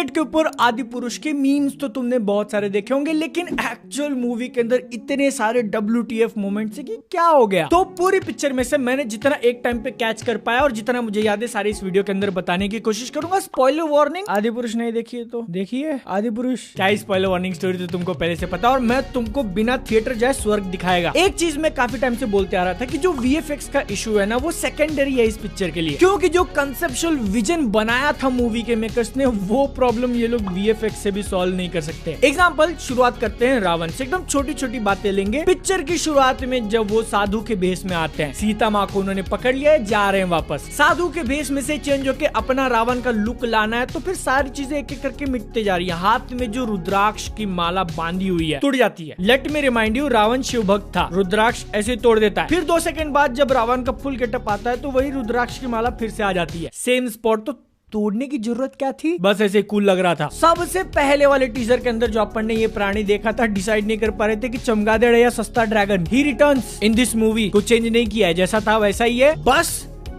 Internet के ऊपर आदि पुरुष के मीम्स तो तुमने बहुत सारे देखे होंगे, लेकिन एक्चुअल मूवी के अंदर इतने सारे WTF मोमेंट्स है कि क्या हो गया। तो पूरी पिक्चर में से मैंने जितना एक टाइम पे कैच कर पाया और जितना मुझे याद है सारी इस वीडियो के अंदर बताने की कोशिश करूंगा। स्पॉइलर वार्निंग, आदि पुरुष नहीं देखी है तो देखिए आदि पुरुष। क्या स्पॉइलर वार्निंग स्टोरी तो तुमको पहले से पता, और मैं तुमको बिना थिएटर जाए स्वर्ग दिखाएगा। एक चीज मैं काफी टाइम से बोलते आ रहा था कि जो VFX का इशू है ना वो सेकेंडरी है इस पिक्चर के लिए, क्योंकि जो कंसेप्चुअल विजन बनाया था मूवी के मेकर्स ने वो प्रॉब्लम ये लोग VFX से भी सॉल्व नहीं कर सकते। एग्जांपल शुरुआत करते हैं रावण से, एकदम छोटी छोटी बातें लेंगे। पिक्चर की शुरुआत में जब वो साधु के भेष में आते हैं, सीता माँ को उन्होंने पकड़ लिया है, जा रहे हैं वापस। साधु के भेष में से चेंज होके अपना रावण का लुक लाना है, तो फिर सारी चीजें एक एक करके मिटते जा रही है। हाथ में जो रुद्राक्ष की माला बांधी हुई है टूट जाती है। Let me remind you, Ravan Shiv भक्त था, रुद्राक्ष ऐसे तोड़ देता है। फिर 2 सेकंड बाद जब रावण का फुल गेटअप आता है तो वही रुद्राक्ष की माला फिर से आ जाती है सेम स्पॉट। तो तोड़ने की जरूरत क्या थी, बस ऐसे कूल लग रहा था। सबसे पहले वाले टीजर के अंदर जो अपन ने ये प्राणी देखा था, डिसाइड नहीं कर पा रहे थे कि चमगादड़ है या सस्ता dragon. He returns in this movie, कुछ चेंज नहीं किया है, जैसा था वैसा ही है। बस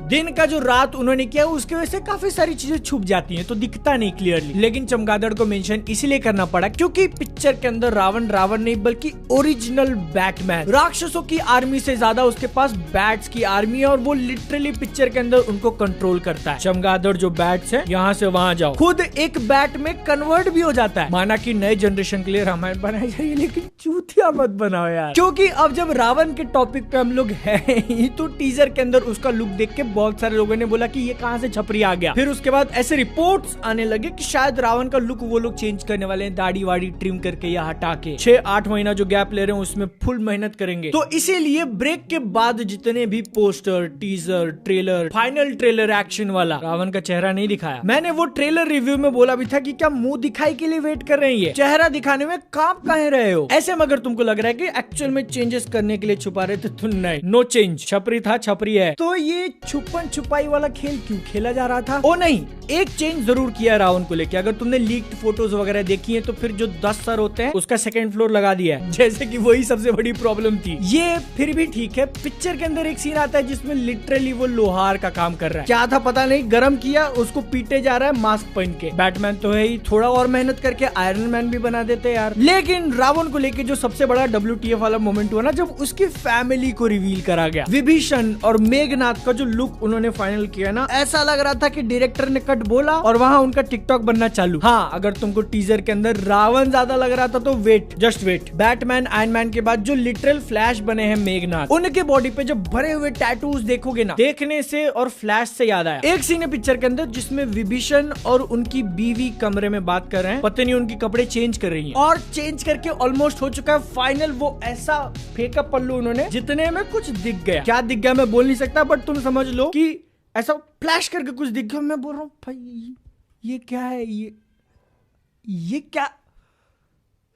दिन का जो रात उन्होंने किया उसके वजह से काफी सारी चीजें छुप जाती हैं तो दिखता नहीं क्लियरली। लेकिन चमगादड़ को मेंशन इसलिए करना पड़ा क्योंकि पिक्चर के अंदर रावण नहीं बल्कि ओरिजिनल बैटमैन, राक्षसों की आर्मी से ज्यादा उसके पास बैट्स की आर्मी है और वो लिटरली पिक्चर के अंदर उनको कंट्रोल करता है। चमगादड़ जो बैट्स है यहाँ से वहाँ जाओ, खुद एक बैट में कन्वर्ट भी हो जाता है। माना कि नए जनरेशन के लिए रामायण बनाई जाए, लेकिन चूतिया मत बनाओ यार, क्योंकि अब जब रावण के टॉपिक पे हम लोग हैं तो टीजर के अंदर उसका लुक देख के बहुत सारे लोगों ने बोला कि ये कहां से छपरी आ गया। फिर उसके बाद ऐसे रिपोर्ट्स आने लगे कि शायद रावण का लुक वो लोग चेंज करने वाले हैं, दाढ़ी वाड़ी ट्रिम करके या हटा के। 6-8 महीना जो गैप ले रहे हैं उसमें फुल मेहनत करेंगे। तो इसीलिए ब्रेक के बाद जितने भी poster, teaser, trailer, final trailer action वाला, रावण का चेहरा नहीं दिखाया। मैंने वो ट्रेलर रिव्यू में बोला भी था कि क्या मुंह दिखाई के लिए वेट कर रहे हैं, ये चेहरा दिखाने में कांप काहे रहे हो। ऐसे में अगर तुमको लग रहा है कि एक्चुअल में चेंजेस करने के लिए छुपा रहे थे तो नहीं, नो चेंज, छपरी था छपरी है। तो ये छुपन छुपाई वाला खेल क्यों खेला जा रहा था? ओ नहीं, एक चेंज जरूर किया रावण को लेके। अगर तुमने लीक्ड फोटोज वगैरह देखी है तो फिर जो 10 सर होते हैं उसका सेकंड फ्लोर लगा दिया है, जैसे कि वही सबसे बड़ी प्रॉब्लम थी। ये फिर भी ठीक है। पिक्चर के अंदर एक सीन आता है जिसमें लिटरली वो लोहार का काम कर रहा है, क्या था पता नहीं, गरम किया उसको पीटे जा रहा है मास्क पहन के। बैटमैन तो है ही, थोड़ा और मेहनत करके आयरन मैन भी बना देते यार। लेकिन रावण को लेके जो सबसे बड़ा WTF वाला मोमेंट हुआ ना, जब उसकी फैमिली को रिवील करा गया। विभीषण और मेघनाथ का जो लुक उन्होंने फाइनल किया ना, ऐसा लग रहा था कि डायरेक्टर ने कट बोला और वहां उनका टिकटॉक बनना चालू। हाँ, अगर तुमको टीजर के अंदर रावण ज्यादा लग रहा था तो wait, just wait. Batman, Iron Man के बाद जो लिटरल फ्लैश बने हैं मेघनाथ, उनके बॉडी पे जो भरे हुए टैटूज देखोगे ना, देखने से और फ्लैश से याद आया एक सीन है पिक्चर के अंदर जिसमें विभीषण और उनकी बीवी कमरे में बात कर रहे हैं, पत्नी उनकी कपड़े चेंज कर रही है और चेंज करके ऑलमोस्ट हो चुका है फाइनल। वो ऐसा फेंका पल्लू उन्होंने जितने में कुछ दिख गया। क्या दिख गया मैं बोल नहीं सकता, बट तुम समझ लो कि ऐसा फ्लैश करके कुछ दिख गया। मैं बोल रहा हूँ भाई ये क्या है, ये क्या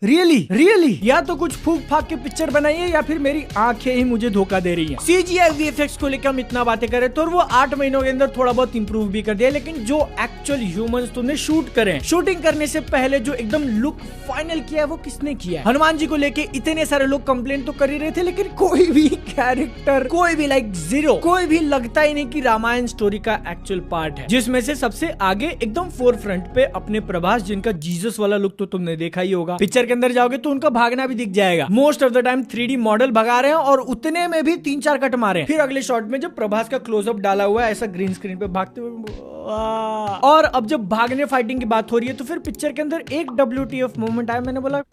रियली या तो कुछ फूक फाक के पिक्चर बनाई है या फिर मेरी आंखें ही मुझे धोखा दे रही हैं। CGI VFX को लेकर हम इतना बातें करें तो वो 8 महीनों के अंदर थोड़ा बहुत इंप्रूव भी कर दिया, लेकिन जो एक्चुअल ह्यूमंस तुमने शूट करे, शूटिंग करने से पहले जो एकदम लुक फाइनल किया है वो किसने किया है? हनुमान जी को लेके इतने सारे लोग कंप्लेंट तो कर ही रहे थे, लेकिन कोई भी कैरेक्टर, कोई भी लाइक जीरो, कोई भी लगता ही नहीं कि रामायण स्टोरी का एक्चुअल पार्ट है। जिसमें से सबसे आगे एकदम फोर फ्रंट पे अपने प्रभास, जिनका जीसस वाला लुक तो तुमने देखा ही होगा। पिक्चर के अंदर जाओगे तो उनका भागना भी दिख जाएगा। Most of the time 3D model भगा रहे हैं और उतने में भी 3-4 कट मारे। फिर अगले शॉट में जब प्रभास का क्लोजअप डाला हुआ है ऐसा ग्रीन स्क्रीन पे भागते हुए, और अब जब भागने फाइटिंग की बात हो रही है तो फिर पिक्चर के अंदर एक WTF मोमेंट आया। मैंने बोला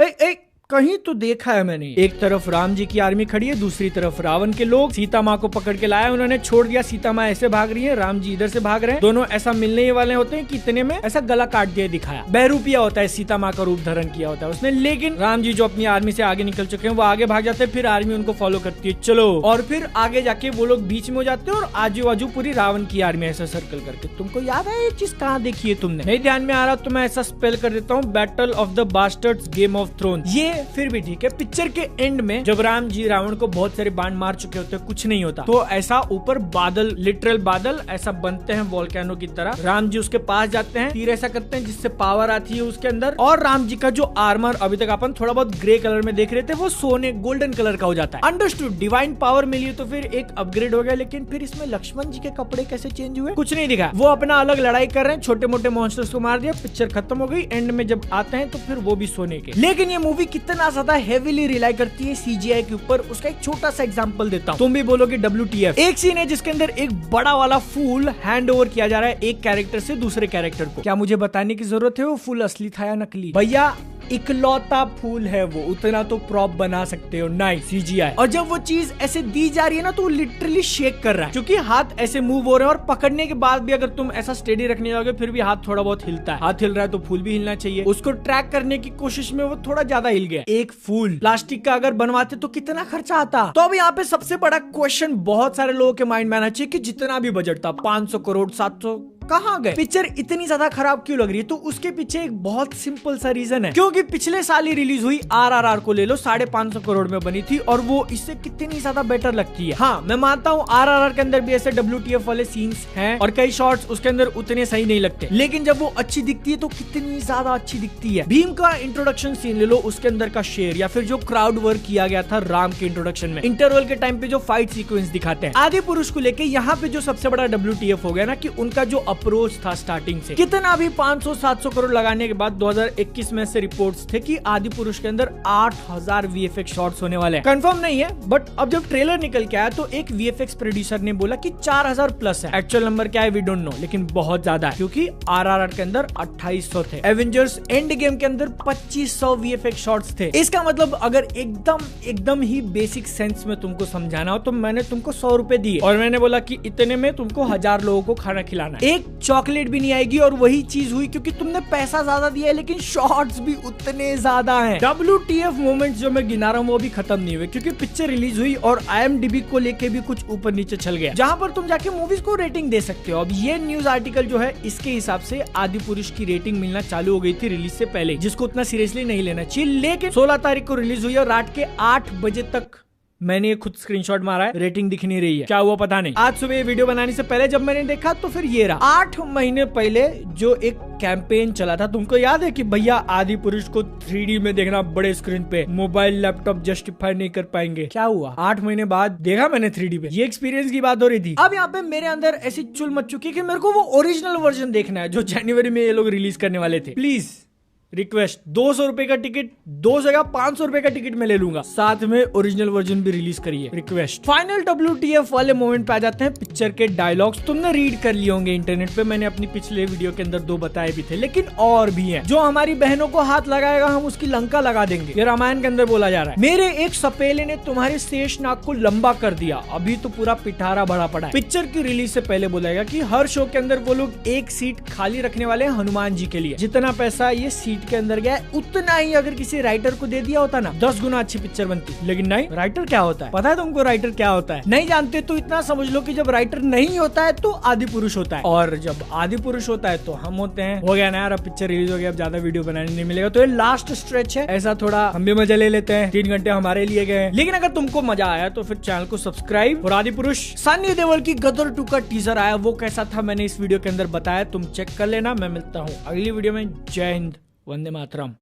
कहीं तो देखा है मैंने, एक तरफ राम जी की आर्मी खड़ी है, दूसरी तरफ रावण के लोग। सीता माँ को पकड़ के लाया उन्होंने, छोड़ दिया, सीता माँ ऐसे भाग रही है, राम जी इधर से भाग रहे हैं, दोनों ऐसा मिलने ही वाले होते हैं कि इतने में ऐसा गला काट दिया दिखाया। बहरूपिया होता है, सीता माँ का रूप धारण किया होता है उसने। लेकिन राम जी जो अपनी आर्मी से आगे निकल चुके हैं वो आगे भाग जाते हैं, फिर आर्मी उनको फॉलो करती है, चलो, और फिर आगे जाके वो लोग बीच में हो जाते हैं और आजू बाजू पूरी रावण की आर्मी ऐसा सर्कल करके। तुमको याद है ये चीज कहाँ देखी है तुमने? नहीं ध्यान में आ रहा तो मैं ऐसा स्पेल कर देता हूँ, battle of the bastards game of throne. ये फिर भी ठीक है। पिक्चर के एंड में जब राम जी रावण को बहुत सारे बाण मार चुके होते हैं, कुछ नहीं होता, तो ऐसा ऊपर बादल, लिटरल बादल ऐसा बनते हैं वोल्केनो की तरह। राम जी उसके पास जाते हैं, तीर ऐसा करते हैं जिससे पावर आती है उसके अंदर, और राम जी का जो आर्मर अभी तक अपन थोड़ा बहुत ग्रे कलर में देख रहे थे वो सोने गोल्डन कलर का हो जाता है। अंडरस्टूड, डिवाइन पावर मिली तो फिर एक अपग्रेड हो गया, लेकिन फिर इसमें लक्ष्मण जी के कपड़े कैसे चेंज हुए कुछ नहीं दिखा। वो अपना अलग लड़ाई कर रहे हैं, छोटे मोटे मॉन्स्टर्स को मार दिया, पिक्चर खत्म हो गई। एंड में जब आते हैं तो फिर वो भी सोने के। लेकिन ये मूवी कितना ज्यादा हेवीली रिलाई करती है सीजीआई के ऊपर, उसका एक छोटा सा एग्जांपल देता हूँ, तुम भी बोलोगे WTF। एक सीन है जिसके अंदर एक बड़ा वाला फूल हैंड ओवर किया जा रहा है एक कैरेक्टर से दूसरे कैरेक्टर को। क्या मुझे बताने की जरूरत है वो फूल असली था या नकली? भैया इकलौता फूल है वो, उतना तो प्रॉप बना सकते हो, नहीं सीजीआई। और जब वो चीज ऐसे दी जा रही है ना तो वो लिटरली शेक कर रहा है, क्योंकि हाथ ऐसे मूव हो रहे हैं, और पकड़ने के बाद भी अगर तुम ऐसा स्टेडी रखने जाओगे फिर भी हाथ थोड़ा बहुत हिलता है। हाथ हिल रहा है तो फूल भी हिलना चाहिए। उसको ट्रैक करने की कोशिश में वो थोड़ा ज्यादा हिल गया। एक फूल प्लास्टिक का अगर बनवाते तो कितना खर्चा आता? तो अब यहाँ पे सबसे बड़ा क्वेश्चन बहुत सारे लोगों के माइंड में आना चाहिए कि जितना भी बजट था 500 करोड़ 700 कहाँ गए? पिक्चर इतनी ज्यादा खराब क्यों लग रही है? तो उसके पीछे एक बहुत सिंपल सा रीजन है, क्योंकि पिछले साल ही रिलीज हुई RRR को ले लो, 550 करोड़ में बनी थी और वो इससे कितनी ज्यादा बेटर लगती है। हाँ मैं मानता हूँ RRR के अंदर भी ऐसे WTF वाले सीन्स हैं और कई शॉट्स उसके अंदर उतने सही नहीं लगते, लेकिन जब वो अच्छी दिखती है तो कितनी ज्यादा अच्छी दिखती है। भीम का इंट्रोडक्शन सीन ले लो, उसके अंदर का शेर, या फिर जो क्राउड वर्क किया गया था राम के इंट्रोडक्शन में, इंटरवल के टाइम पे जो फाइट सीक्वेंस दिखाते हैं। आदि पुरुष को लेके यहाँ पे जो सबसे बड़ा WTF हो गया ना कि उनका जो अप्रोच था स्टार्टिंग से, कितना भी 500-700 करोड़ लगाने के बाद 2021 में से रिपोर्ट्स थे कि आदि पुरुष के अंदर 8000 VFX शॉट्स होने वाले हैं। कंफर्म नहीं है, बट अब जब ट्रेलर निकल के आया तो एक VFX प्रोड्यूसर ने बोला कि 4000 प्लस है। एक्चुअल नंबर क्या है वी डोंट नो, लेकिन बहुत ज्यादा है, क्योंकि RRR के अंदर 2800 थे, एवेंजर्स एंड गेम के अंदर 2500 VFX शॉट्स थे। इसका मतलब अगर एकदम ही बेसिक सेंस में तुमको समझाना हो तो मैंने तुमको 100 रुपए दिए और मैंने बोला कि इतने में तुमको 1000 लोगों को खाना खिलाना है, एक चॉकलेट भी नहीं आएगी। और वही चीज हुई, क्योंकि तुमने पैसा ज्यादा दिया है लेकिन शॉट्स भी उतने ज्यादा हैं। WTF मोमेंट्स जो मैं गिना रहा हूँ वो भी खत्म नहीं हुए, क्योंकि पिक्चर रिलीज हुई और IMDb को लेके भी कुछ ऊपर नीचे चल गया, जहां पर तुम जाके मूवीज को रेटिंग दे सकते हो। अब ये न्यूज आर्टिकल जो है इसके हिसाब से आदि पुरुष की रेटिंग मिलना चालू हो गई थी रिलीज से पहले, जिसको उतना सीरियसली नहीं लेना चाहिए। लेकिन 16 तारीख को रिलीज हुई और रात के 8 बजे तक मैंने खुद स्क्रीनशॉट मारा है, रेटिंग दिख नहीं रही है, क्या हुआ पता नहीं। आज सुबह ये वीडियो बनाने से पहले जब मैंने देखा तो फिर ये रहा। 8 महीने पहले जो एक कैंपेन चला था, तुमको याद है कि भैया आदि पुरुष को 3D में देखना बड़े स्क्रीन पे, मोबाइल लैपटॉप जस्टिफाई नहीं कर पाएंगे। क्या हुआ? 8 महीने बाद देखा मैंने 3D पे, ये एक्सपीरियंस की बात हो रही थी। अब यहाँ पे मेरे अंदर ऐसी चुल मच चुकी कि मेरे को वो ओरिजिनल वर्जन देखना है जो जनवरी में ये लोग रिलीज करने वाले थे। प्लीज रिक्वेस्ट, 200 रुपए का टिकट, 200 या 500 रुपए का टिकट मैं ले लूंगा, साथ में ओरिजिनल वर्जन भी रिलीज करिए, रिक्वेस्ट। फाइनल WTF वाले मोमेंट पे आ जाते हैं पिक्चर के डायलॉग्स। तुमने रीड कर लिए होंगे इंटरनेट पे, मैंने अपनी पिछले वीडियो के अंदर 2 बताए भी थे, लेकिन और भी हैं। जो हमारी बहनों को हाथ लगाएगा हम उसकी लंका लगा देंगे, ये रामायण के अंदर बोला जा रहा है। मेरे एक सपेले ने तुम्हारे शेष नाग को लंबा कर दिया, अभी तो पूरा पिटारा भरा पड़ा है। पिक्चर की रिलीज से पहले बोला गया कि हर शो के अंदर वो लोग एक सीट खाली रखने वाले हैं हनुमान जी के लिए। जितना पैसा ये सीट के अंदर गया उतना ही अगर किसी राइटर को दे दिया होता ना 10 गुना अच्छी पिक्चर बनती। लेकिन नहीं, राइटर क्या होता है पता है तुमको? राइटर क्या होता है नहीं जानते तो इतना समझ लो कि जब राइटर नहीं होता है तो आदि पुरुष होता है, और जब आदि पुरुष होता है तो हम होते हैं। हो गया ना यार, अब पिक्चर रिलीज हो गया, अब ज्यादा वीडियो बनाने नहीं मिलेगा, तो ये लास्ट स्ट्रेच है, ऐसा थोड़ा हम भी मजा ले लेते हैं। 3 घंटे हमारे लिए गए, लेकिन अगर तुमको मजा आया तो फिर चैनल को सब्सक्राइब। और आदि पुरुष सनी देओल की गदर 2 का टीजर आया, वो कैसा था मैंने इस वीडियो के अंदर बताया, तुम चेक कर लेना। मैं मिलता हूँ अगली वीडियो में। जय हिंद, वंदे मातरम।